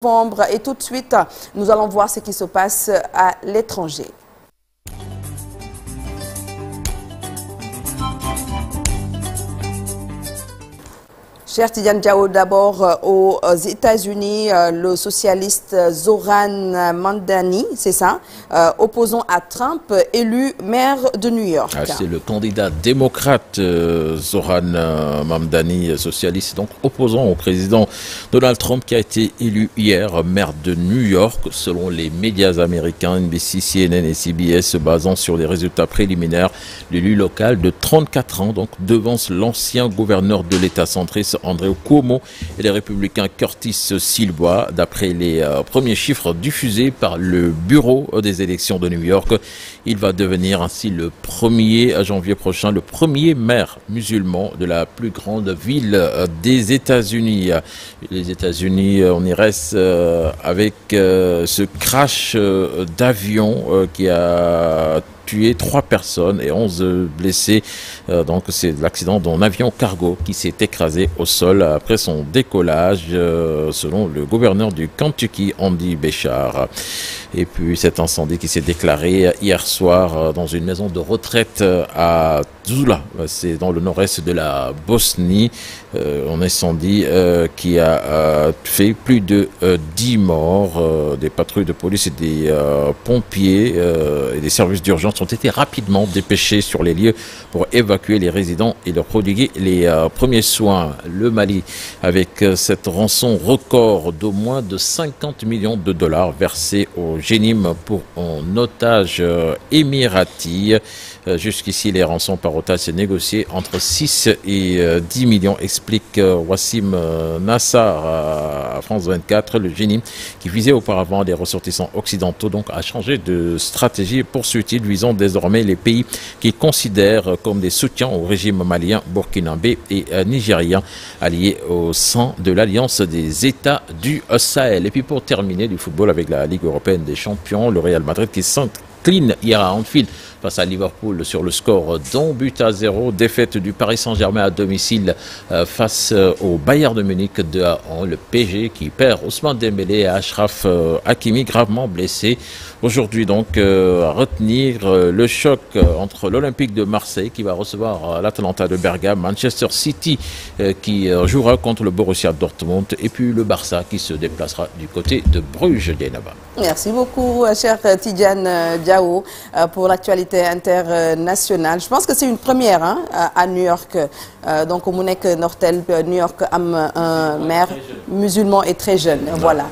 Novembre. Et tout de suite, nous allons voir ce qui se passe à l'étranger. Cher Tidiane Diao, d'abord aux États-Unis, le socialiste Zoran Mamdani, c'est ça, opposant à Trump, élu maire de New York. C'est le candidat démocrate Zoran Mamdani, socialiste, donc opposant au président Donald Trump, qui a été élu hier maire de New York, selon les médias américains NBC, CNN et CBS, se basant sur les résultats préliminaires. L'élu local de 34 ans, donc devance l'ancien gouverneur de l'État centriste Andrew Cuomo et les républicains Curtis Sliwa. D'après les premiers chiffres diffusés par le bureau des élections de New York, il va devenir ainsi le 1er janvier prochain, le premier maire musulman de la plus grande ville des États-Unis. Les États-Unis, on y reste avec ce crash d'avion qui a tué 3 personnes et 11 blessés. Donc c'est l'accident d'un avion cargo qui s'est écrasé au sol après son décollage, selon le gouverneur du Kentucky, Andy Beshear. Et puis cet incendie qui s'est déclaré hier soir dans une maison de retraite à Zula, c'est dans le nord-est de la Bosnie, un incendie qui a fait plus de 10 morts. Des patrouilles de police et des pompiers et des services d'urgence ont été rapidement dépêchés sur les lieux pour évacuer les résidents et leur prodiguer les premiers soins. Le Mali, avec cette rançon record d'au moins de 50 millions de dollars versés au Génime pour un otage émirati. Jusqu'ici, les rançons par otage s'est négociées entre 6 et 10 millions, explique Wassim Nassar à France 24. Le Génime, qui visait auparavant des ressortissants occidentaux, donc a changé de stratégie, poursuit-il, visant désormais les pays qu'il considère comme des soutiens au régime malien, burkinabé et nigérien, alliés au sein de l'Alliance des États du Sahel. Et puis pour terminer, du football avec la Ligue européenne des champions, le Real Madrid qui s'incline hier à Anfield face à Liverpool sur le score d'1-0. Défaite du Paris Saint-Germain à domicile face au Bayern de Munich 2-1. Le PSG qui perd Ousmane Dembélé et Achraf Hakimi, gravement blessé. Aujourd'hui donc à retenir le choc entre l'Olympique de Marseille qui va recevoir l'Atalanta de Bergame, Manchester City qui jouera contre le Borussia Dortmund et puis le Barça qui se déplacera du côté de Bruges. Merci beaucoup, cher Tidiane Diao, pour l'actualité internationale. Je pense que c'est une première à New York. Donc au Mounek Nortel, New York, un maire musulman et très jeune. Voilà.